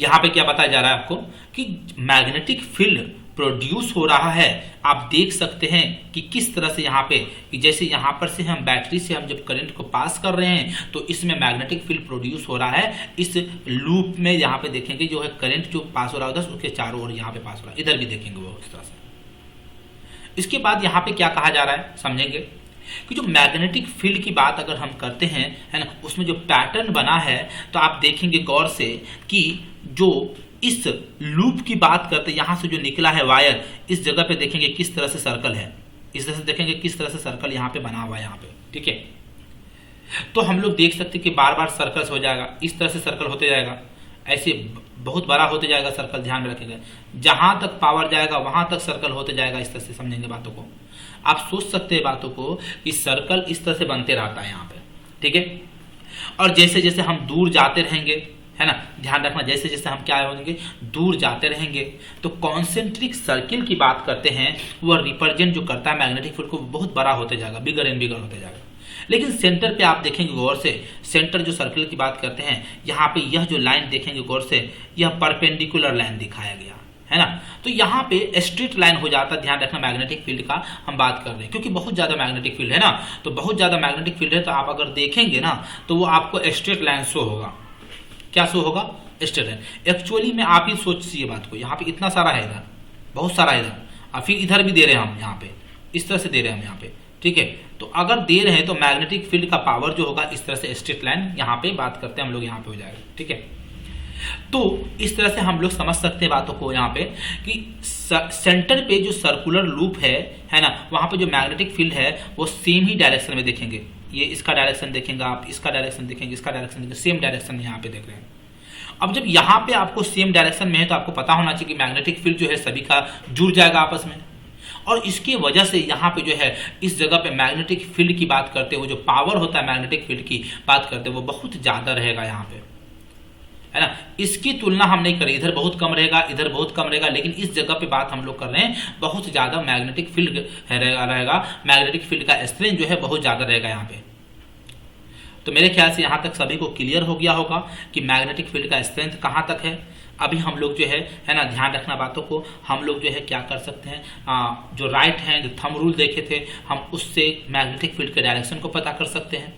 यहां पे क्या बताया जा रहा है आपको कि मैग्नेटिक फील्ड प्रोड्यूस हो रहा है। आप देख सकते हैं कि किस तरह से यहाँ पे कि जैसे यहाँ पर से हम बैटरी से हम जब करंट को पास कर रहे हैं तो इसमें मैग्नेटिक फील्ड प्रोड्यूस हो रहा है। इस लूप में यहाँ पे देखेंगे जो है करंट जो पास हो रहा होता है उसके चारों ओर यहाँ पे पास हो रहा है, इधर भी देखेंगे वो इस तरह से। इसके बाद यहाँ पे क्या कहा जा रहा है समझेंगे कि जो मैग्नेटिक फील्ड की बात अगर हम करते हैं है ना, उसमें जो पैटर्न बना है तो आप देखेंगे गौर से कि जो इस लूप की बात करते यहां से जो निकला है वायर, इस जगह पे देखेंगे किस तरह से सर्कल है, इस तरह से देखेंगे किस तरह से सर्कल यहाँ पे बना हुआ है यहाँ पे, ठीक है। तो हम लोग देख सकते हैं कि बार बार सर्कल हो जाएगा, इस तरह से सर्कल होते जाएगा, ऐसे बहुत बड़ा होते जाएगा सर्कल, ध्यान में रखेंगे जहां तक पावर जाएगा वहां तक सर्कल होते जाएगा। इस तरह से समझेंगे बातों को, आप सोच सकते हैं बातों को कि सर्कल इस तरह से बनते रहता है यहाँ पे, ठीक है। और जैसे जैसे हम दूर जाते रहेंगे है ना, ध्यान रखना जैसे जैसे हम क्या होंगे दूर जाते रहेंगे तो कॉन्सेंट्रिक सर्किल की बात करते हैं वह रिप्रेजेंट जो करता है मैग्नेटिक फील्ड को बहुत बड़ा होते जाएगा, बिगर एंड बिगर होते जाएगा। लेकिन सेंटर पे आप देखेंगे गौर से, सेंटर जो सर्किल की बात करते हैं यहाँ पे यह जो लाइन देखेंगे गौर से, यह परपेंडिकुलर लाइन दिखाया गया है ना, तो यहाँ पे स्ट्रेट लाइन हो जाता है। ध्यान रखना मैग्नेटिक फील्ड का हम बात कर रहे हैं क्योंकि बहुत ज्यादा मैग्नेटिक फील्ड है ना, तो बहुत ज्यादा मैग्नेटिक फील्ड है तो आप अगर देखेंगे ना तो वो आपको स्ट्रेट लाइन शो होगा। क्या शो होगा? Straight line. एक्चुअली में आप ही सोचिए बात को, यहाँ पे इतना सारा है, इधर बहुत सारा है, इधर और फिर इधर भी दे रहे हैं हम, यहाँ पे इस तरह से दे रहे हैं हम यहाँ पे, ठीक है। तो अगर दे रहे हैं तो मैग्नेटिक फील्ड का पावर जो होगा इस तरह से स्ट्रेट लाइन यहाँ पे बात करते हैं हम लोग, यहाँ पे हो जाएगा, ठीक है। तो इस तरह से हम लोग समझ सकते हैं बातों को यहाँ पे कि सेंटर पे जो सर्कुलर लूप है ना, वहां पे जो मैग्नेटिक फील्ड है वो सेम ही डायरेक्शन में देखेंगे। ये इसका डायरेक्शन देखेंगे आप, इसका डायरेक्शन देखेंगे, इसका डायरेक्शन देखेंगे, सेम डायरेक्शन यहाँ पे देख रहे हैं। अब जब यहाँ पे आपको सेम डायरेक्शन में है तो आपको पता होना चाहिए कि मैग्नेटिक फील्ड जो है सभी का जुड़ जाएगा आपस में, और इसकी वजह से यहाँ पे जो है इस जगह पे मैग्नेटिक फील्ड की बात करते हुए जो पावर होता है मैग्नेटिक फील्ड की बात करते हुए वो बहुत ज्यादा रहेगा यहाँ पे, है ना। इसकी तुलना हम नहीं करें, इधर बहुत कम रहेगा, इधर बहुत कम रहेगा, लेकिन इस जगह पे बात हम लोग कर रहे हैं बहुत ज्यादा मैग्नेटिक फील्ड रहेगा, मैग्नेटिक फील्ड का स्ट्रेंथ जो है बहुत ज्यादा रहेगा यहाँ पे। तो मेरे ख्याल से यहाँ तक सभी को क्लियर हो गया होगा कि मैग्नेटिक फील्ड का स्ट्रेंथ कहाँ तक है। अभी हम लोग जो है ना, ध्यान रखना बातों को, हम लोग जो है क्या कर सकते हैं, जो राइट हैंड थंब रूल देखे थे हम उससे मैग्नेटिक फील्ड के डायरेक्शन को पता कर सकते हैं,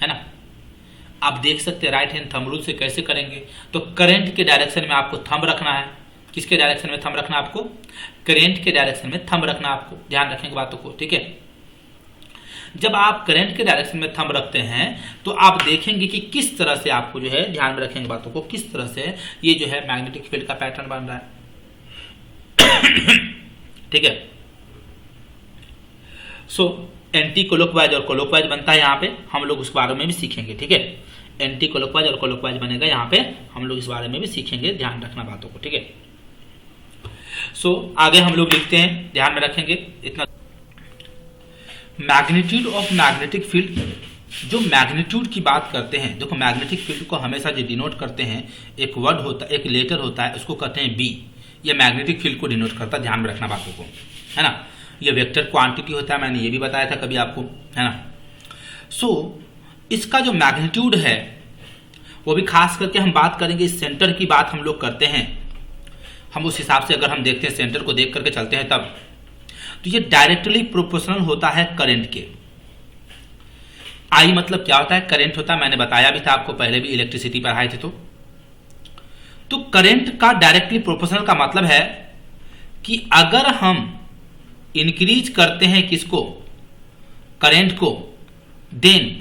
है ना। आप देख सकते हैं राइट हैंड थंब रूल से कैसे करेंगे, तो करंट के डायरेक्शन में आपको थंब रखना है। किसके डायरेक्शन में थंब रखना है आपको? करंट के डायरेक्शन में थंब रखना आपको, ध्यान रखेंगे बातों को, ठीक है। जब आप करंट के डायरेक्शन में थंब रखते हैं तो आप देखेंगे कि किस तरह से आपको जो है, ध्यान में रखेंगे बातों को, किस तरह से ये जो है मैग्नेटिक फील्ड का पैटर्न बन रहा है, ठीक है। सो एंटी क्लॉकवाइज और क्लॉकवाइज बनता है यहाँ पे, हम लोग उस बारे में भी सीखेंगे, ठीक है। एंटी क्लॉकवाइज और क्लॉकवाइज बनेगा यहाँ पे, हम लोग इस बारे में भी सीखेंगे, ध्यान रखना बातों को, ठीक है। सो आगे हम लोग लिखते हैं, ध्यान में रखेंगे इतना। मैग्नीट्यूड ऑफ मैग्नेटिक फील्ड, जो मैग्नीट्यूड की बात करते हैं, देखो मैग्नेटिक फील्ड को हमेशा जो डिनोट करते हैं एक वर्ड होता है, एक लेटर होता है, उसको कहते हैं बी। ये मैग्नेटिक फील्ड को डिनोट करता है, ध्यान में रखना बातों को, है ना। ये वेक्टर क्वांटिटी होता है, मैंने ये भी बताया था कभी आपको, है ना। सो इसका जो मैग्नीट्यूड है वो भी खास करके हम बात करेंगे, इस सेंटर की बात हम लोग करते हैं, हम उस हिसाब से अगर हम देखते हैं सेंटर को देख करके चलते हैं तब, तो ये डायरेक्टली प्रोपोर्शनल होता है करंट के। आई मतलब क्या होता है? करंट होता है, मैंने बताया भी था आपको पहले भी इलेक्ट्रिसिटी पर आए थे। तो करंट का डायरेक्टली प्रोपोर्शनल का मतलब है कि अगर हम इंक्रीज करते हैं किसको? करंट को, देन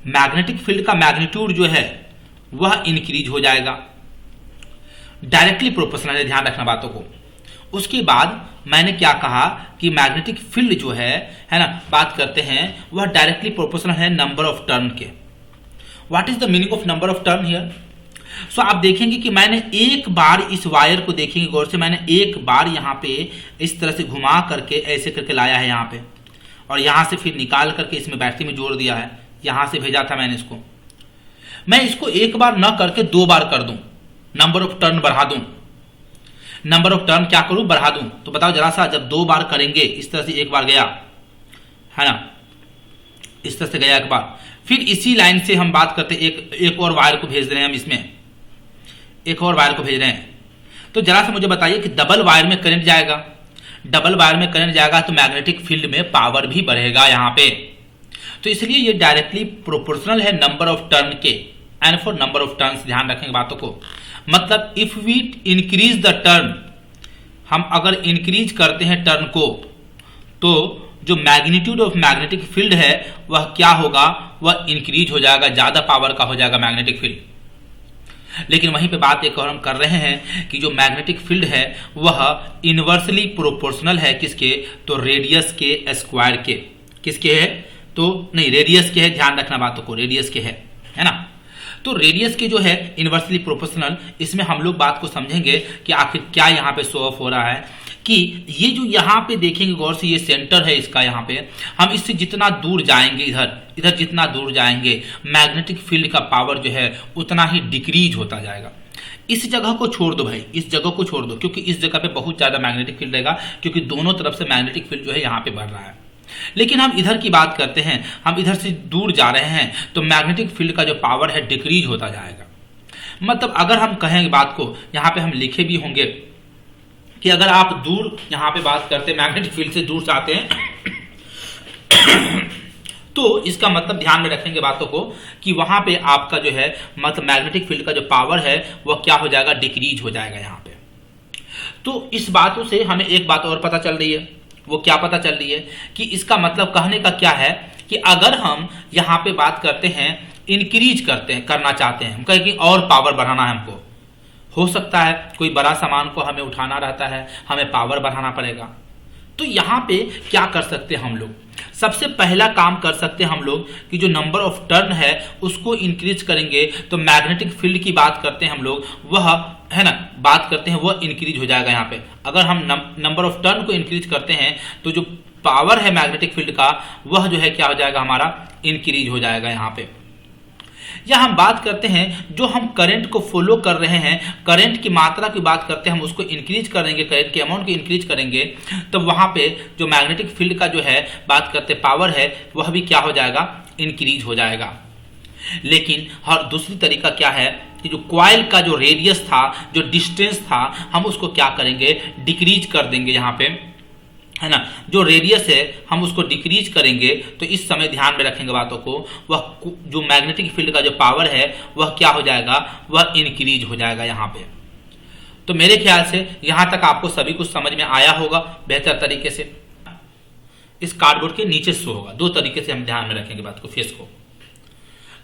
मैग्नेटिक फील्ड का मैग्नीट्यूड जो है वह इंक्रीज हो जाएगा, डायरेक्टली प्रोपोर्शनल है, ध्यान रखना बातों को। उसके बाद मैंने क्या कहा कि मैग्नेटिक फील्ड जो है ना, बात करते हैं वह डायरेक्टली प्रोपोर्शनल है नंबर ऑफ टर्न के। What is the meaning of number of turn here? So आप देखेंगे कि मैंने एक बार इस वायर को देखेंगे गौर से, मैंने एक बार यहाँ पे इस तरह से घुमा करके ऐसे करके लाया है यहाँ पे, और यहाँ से फिर निकाल करके इसमें बैटरी में जोड़ दिया है, यहाँ से भेजा था मैंने इसको। मैं इसको एक बार न करके दो बार कर दूं, नंबर ऑफ टर्न बढ़ा दूं, नंबर ऑफ टर्न क्या करूं? बढ़ा दूं। तो बताओ जरा सा, जब दो बार करेंगे, इस तरह से एक बार गया है ना, इस तरह से गया एक बार, फिर इसी लाइन से हम बात करते एक और वायर को भेज रहे हैं हम इसमें, एक और वायर को भेज रहे हैं। तो जरा से मुझे बताइए कि डबल वायर में करंट जाएगा, डबल वायर में करंट जाएगा तो मैग्नेटिक फील्ड में पावर भी बढ़ेगा यहाँ पे। तो इसलिए ये डायरेक्टली प्रोपोर्शनल है नंबर ऑफ टर्न के, and for number of turns, ध्यान रखेंगे बातों को। मतलब if we increase the turn, हम अगर इंक्रीज करते हैं टर्न को, तो जो मैग्नीट्यूड ऑफ मैग्नेटिक फील्ड है वह क्या होगा, वह इंक्रीज हो जाएगा, ज्यादा पावर का हो जाएगा मैग्नेटिक फील्ड। लेकिन वहीं पे बात एक और हम कर रहे हैं कि जो मैग्नेटिक फील्ड है वह इनवर्सली प्रोपोर्शनल है किसके, तो रेडियस के स्क्वायर के। किसके है, तो नहीं रेडियस के है, ध्यान रखना बातों को, रेडियस के है ना। तो रेडियस के जो है इनवर्सली प्रोपोर्शनल, इसमें हम लोग बात को समझेंगे कि आखिर क्या यहाँ पे शो ऑफ हो रहा है। कि ये जो यहाँ पे देखेंगे गौर से, ये सेंटर है इसका, यहाँ पे हम इससे जितना दूर जाएंगे, इधर जितना दूर जाएंगे, मैग्नेटिक फील्ड का पावर जो है उतना ही डिक्रीज होता जाएगा। इस जगह को छोड़ दो भाई, इस जगह को छोड़ दो, क्योंकि इस जगह पे बहुत ज्यादा मैग्नेटिक फील्ड रहेगा, क्योंकि दोनों तरफ से मैग्नेटिक फील्ड जो है यहाँ पे बढ़ रहा है। लेकिन हम इधर की बात करते हैं, हम इधर से दूर जा रहे हैं, तो मैग्नेटिक फील्ड का जो पावर है डिक्रीज होता जाएगा। मतलब अगर हम कहें बात को, यहाँ पे हम लिखे भी होंगे कि अगर आप दूर यहाँ पे बात करते हैं, मैग्नेटिक फील्ड से दूर जाते हैं तो इसका मतलब ध्यान में रखेंगे बातों को कि वहां पे आपका जो है मतलब मैग्नेटिक फील्ड का जो पावर है वह क्या हो जाएगा, डिक्रीज हो जाएगा यहाँ पे। तो इस बातों से हमें एक बात और पता चल रही है, वो क्या पता चल रही है कि इसका मतलब कहने का क्या है कि अगर हम यहाँ पे बात करते हैं, इंक्रीज करना चाहते हैं, हम कहें कि और पावर बढ़ाना है हमको, हो सकता है कोई बड़ा सामान को हमें उठाना रहता है, हमें पावर बढ़ाना पड़ेगा। तो यहाँ पे क्या कर सकते हैं हम लोग, सबसे पहला काम कर सकते हैं हम लोग कि जो नंबर ऑफ टर्न है उसको इंक्रीज करेंगे, तो मैग्नेटिक फील्ड की बात करते हैं हम लोग, वह है ना बात करते हैं, वह इंक्रीज हो जाएगा यहाँ पे। अगर हम नंबर ऑफ टर्न को इंक्रीज करते हैं तो जो पावर है मैग्नेटिक फील्ड का वह जो है क्या हो जाएगा, हमारा इंक्रीज हो जाएगा यहाँ पे। या हम बात करते हैं जो हम करंट को फॉलो कर रहे हैं, करंट की मात्रा की बात करते हैं, हम उसको इंक्रीज करेंगे, करंट के अमाउंट को इंक्रीज करेंगे, तो वहां पे जो मैग्नेटिक फील्ड का जो है बात करते पावर है वह भी क्या हो जाएगा, इंक्रीज हो जाएगा। लेकिन हर दूसरी तरीका क्या है कि जो कॉइल का जो रेडियस था, जो डिस्टेंस था, हम उसको क्या करेंगे, डिक्रीज कर देंगे यहाँ पे, है ना। जो रेडियस है हम उसको डिक्रीज करेंगे, तो इस समय ध्यान में रखेंगे बातों को, वह जो मैग्नेटिक फील्ड का जो पावर है वह क्या हो जाएगा, वह इंक्रीज हो जाएगा यहाँ पे। तो मेरे ख्याल से यहां तक आपको सभी कुछ समझ में आया होगा बेहतर तरीके से। इस कार्डबोर्ड के नीचे शो होगा, दो तरीके से हम ध्यान में रखेंगे बात को, फेस को।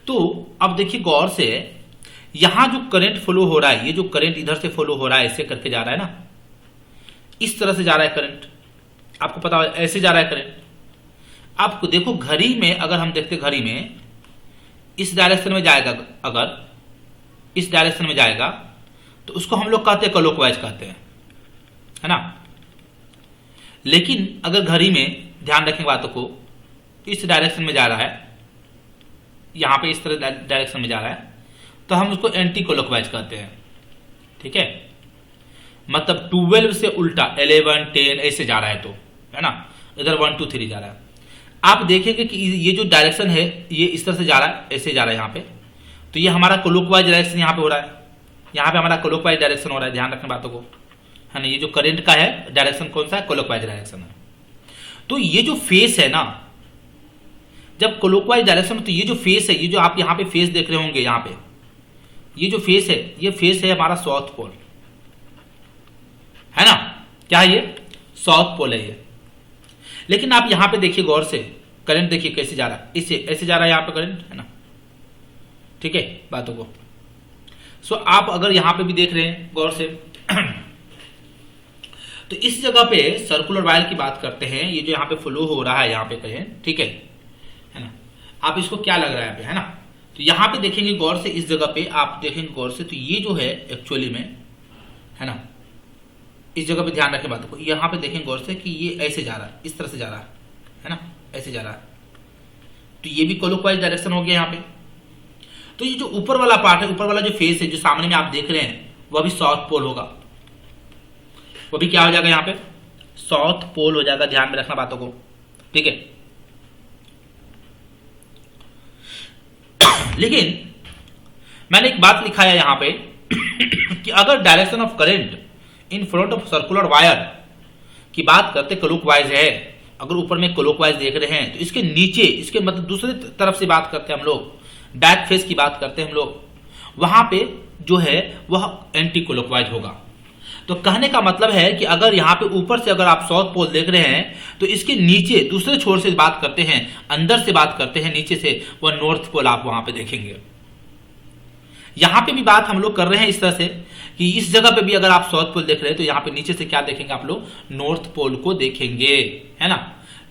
तो अब देखिए गौर से, यहां जो करंट फ्लो हो रहा है, ये जो करंट इधर से फ्लो हो रहा है, ऐसे करके जा रहा है ना, इस तरह से जा रहा है करंट, आपको पता है ऐसे जा रहा है करंट। आपको देखो घड़ी में, अगर हम देखते घड़ी में इस डायरेक्शन में जाएगा, अगर इस डायरेक्शन में जाएगा तो उसको हम लोग कहते हैं क्लॉकवाइज कहते हैं, है ना। लेकिन अगर घड़ी में ध्यान रखें बातों को, इस डायरेक्शन में जा रहा है, यहां पे इस तरह डायरेक्शन में जा रहा है, तो हम उसको एंटी क्लॉकवाइज कहते हैं, ठीक है। मतलब 12 से उल्टा 11, 10 ऐसे जा रहा है, तो है ना, इधर 1, 2, 3 जा रहा है। आप देखेंगे कि ये जो डायरेक्शन है ये इस तरह से जा रहा है, ऐसे जा रहा है यहाँ पे, तो ये हमारा क्लॉकवाइज डायरेक्शन यहाँ पे हो रहा है, यहाँ पे हमारा क्लॉकवाइज डायरेक्शन हो रहा है, ध्यान रखना बातों को, है ना। ये जो करंट का है डायरेक्शन कौन सा है, क्लॉकवाइज डायरेक्शन है। तो ये जो फेस है ना, जब क्लॉकवाइज डायरेक्शन, तो ये जो फेस है, ये जो आप यहाँ पे फेस देख रहे होंगे, यहाँ पे ये जो फेस है, ये फेस है हमारा साउथ पोल, है ना। क्या है ये, साउथ पोल है ये। लेकिन आप यहां पे देखिए गौर से, करंट देखिए कैसे जा रहा है, इससे ऐसे जा रहा है यहाँ पे करंट, है ना, ठीक है बातों को। सो आप अगर यहां पे भी देख रहे हैं गौर से तो इस जगह पे सर्कुलर वायर की बात करते हैं, ये जो यहाँ पे फ्लो हो रहा है यहाँ पे कहें, ठीक है ना। आप इसको क्या लग रहा है, है ना। तो यहाँ पे देखेंगे गौर से, इस जगह पे आप देखेंगे गौर से, तो ये जो है एक्चुअली में, है ना, इस जगह पे ध्यान रखें बातों को, यहाँ पे देखें गौर से कि ये ऐसे जा रहा है, इस तरह से जा रहा है ना, ऐसे जा रहा है, तो ये भी क्लॉकवाइज डायरेक्शन हो गया यहाँ पे। तो ये जो ऊपर वाला पार्ट है, ऊपर वाला जो फेस है जो सामने में आप देख रहे हैं, वह भी साउथ पोल होगा, वो भी क्या हो जाएगा यहाँ पे, साउथ पोल हो जाएगा, ध्यान में रखना बातों को, ठीक है। लेकिन मैंने एक बात लिखा है यहाँ पे कि अगर direction of current in front of circular wire की बात करते क्लॉकवाइज है, अगर ऊपर में क्लॉकवाइज देख रहे हैं तो इसके नीचे, इसके मतलब दूसरे तरफ से बात करते हैं हम लोग, बैक फेस की बात करते हैं हम लोग, वहां पे जो है वह एंटी क्लॉकवाइज होगा। तो कहने का मतलब है कि अगर यहाँ पे ऊपर से अगर आप साउथ पोल देख रहे हैं तो इसके नीचे दूसरे छोर से बात करते हैं, अंदर से बात करते हैं, नीचे से वह नॉर्थ पोल आप वहां पे देखेंगे। यहां पे भी बात हम लोग कर रहे हैं इस तरह से कि इस जगह पे भी अगर आप साउथ पोल देख रहे हैं तो यहाँ पे नीचे से क्या देखेंगे आप लोग, नॉर्थ पोल को देखेंगे, है ना।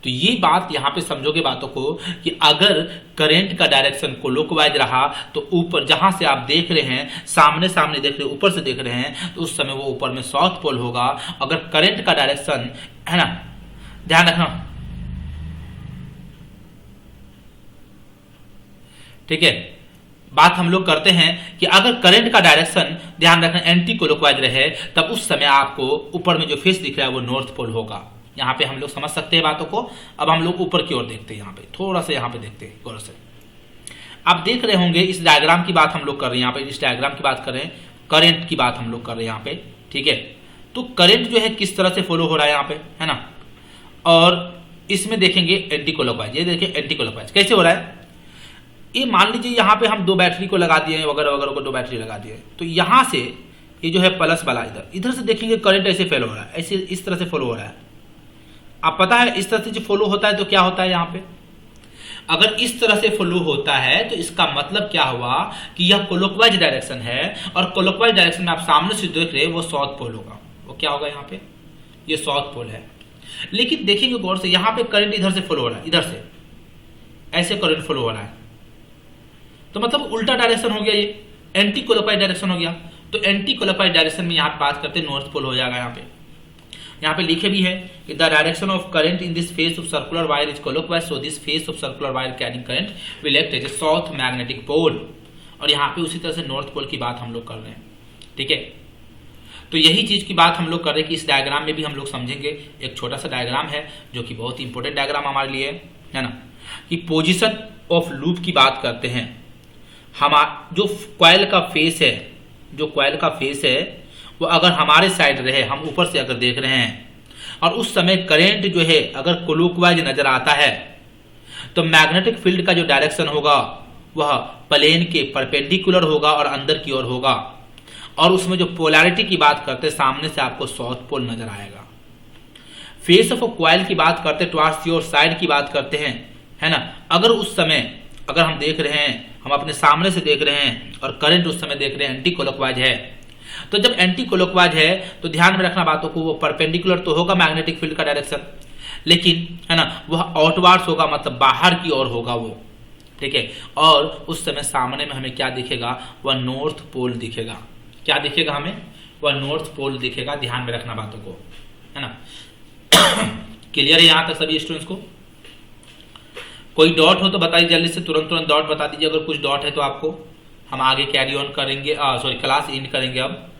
तो ये बात यहाँ पे समझोगे बातों को कि अगर करंट का डायरेक्शन क्लॉकवाइज रहा तो ऊपर जहां से आप देख रहे हैं, सामने सामने देख रहे हैं, ऊपर से देख रहे हैं, तो उस समय वो ऊपर में साउथ पोल होगा। अगर करंट का डायरेक्शन, है ना, ध्यान रखना, ठीक है। बात हम लोग करते हैं कि अगर करंट का डायरेक्शन, ध्यान रखना, एंटी क्लॉकवाइज रहे तब उस समय आपको ऊपर में जो फेस दिख रहा है वो नॉर्थ पोल होगा। यहाँ पे हम लोग समझ सकते हैं बातों को। अब हम लोग ऊपर की ओर देखते हैं, यहाँ पे थोड़ा सा यहाँ पे देखते हैं गौर से। आप देख रहे होंगे इस डायग्राम की बात हम लोग कर रहे हैं, यहाँ पे इस डायग्राम की बात कर रहे हैं, करंट की बात हम लोग कर रहे हैं यहाँ पे, ठीक है। तो करंट जो है किस तरह से फॉलो हो रहा है यहाँ पे, है ना, और इसमें देखेंगे एंटी क्लॉकवाइज। ये देखिए एंटी क्लॉकवाइज कैसे हो रहा है। ये मान लीजिए यहाँ पे हम 2 बैटरी को लगा दिए, वगैरह वगैरह को 2 बैटरी लगा दिए, तो यहाँ से ये जो है प्लस वाला इधर से देखेंगे करंट ऐसे फॉलो हो रहा है, ऐसे इस तरह से फॉलो हो रहा है। आप पता है इस तरह से जो फॉलो होता है तो क्या होता है यहाँ पे, अगर इस तरह से फॉलो होता है तो इसका मतलब क्या हुआ कि यह क्लॉकवाइज डायरेक्शन है, और क्लॉकवाइज डायरेक्शन में आप सामने से देख रहे हैं वो साउथ पोल होगा। वो क्या होगा यहाँ पे, ये साउथ पोल है। लेकिन देखेंगे गौर से, यहाँ पे करंट इधर से फॉलो हो रहा है, इधर से ऐसे करंट फॉलो हो रहा है, तो मतलब उल्टा डायरेक्शन हो गया, ये एंटी क्लॉकवाइज डायरेक्शन हो गया। तो एंटी क्लॉकवाइज डायरेक्शन में यहाँ पे बात करते हैं नॉर्थ पोल हो जाएगा। यहाँ पे लिखे भी है कि the direction of current in this face of circular wire is clockwise, so this face of circular wire carrying current will act as a south magnetic pole. और यहाँ पे उसी तरह से नॉर्थ पोल की बात हम लोग कर रहे हैं, ठीक है। तो यही चीज की बात हम लोग कर रहे हैं कि इस डायग्राम में भी हम लोग समझेंगे। एक छोटा सा डायग्राम है जो कि बहुत ही इंपॉर्टेंट डायग्राम हमारे लिए है ना, कि पोजिशन ऑफ लूप की बात करते हैं। जो कॉइल का फेस है, जो कॉइल का फेस है वो अगर हमारे साइड रहे, हम ऊपर से अगर देख रहे हैं, और उस समय करंट जो है अगर क्लॉकवाइज नजर आता है तो मैग्नेटिक फील्ड का जो डायरेक्शन होगा वह प्लेन के परपेंडिकुलर होगा और अंदर की ओर होगा। और उसमें जो पोलैरिटी की बात करते हैं, सामने से आपको साउथ पोल नजर आएगा। फेस ऑफ कॉइल की बात करते हैं, टुवर्ड्स योर साइड की बात करते हैं, है ना। अगर उस समय अगर हम देख रहे हैं, हम अपने सामने से देख रहे हैं और करंट उस समय देख रहे हैं एंटी क्लॉकवाइज है, तो जब एंटी क्लॉकवाइज है तो ध्यान में रखना बातों को, वो परपेंडिकुलर तो होगा मैग्नेटिक फील्ड का डायरेक्शन, लेकिन है ना वह आउटवर्ड्स होगा, मतलब बाहर की ओर होगा वो, ठीक है। और उस समय सामने में हमें क्या दिखेगा, वह नॉर्थ पोल दिखेगा। क्या दिखेगा हमें, वह नॉर्थ पोल दिखेगा। ध्यान में रखना बातों को, है ना। क्लियर है यहाँ तक सभी स्टूडेंट्स को? कोई डॉट हो तो बताइए जल्दी से, तुरंत डॉट बता दीजिए। अगर कुछ डॉट है तो आपको हम आगे कैरी ऑन करेंगे, सॉरी क्लास एंड करेंगे अब।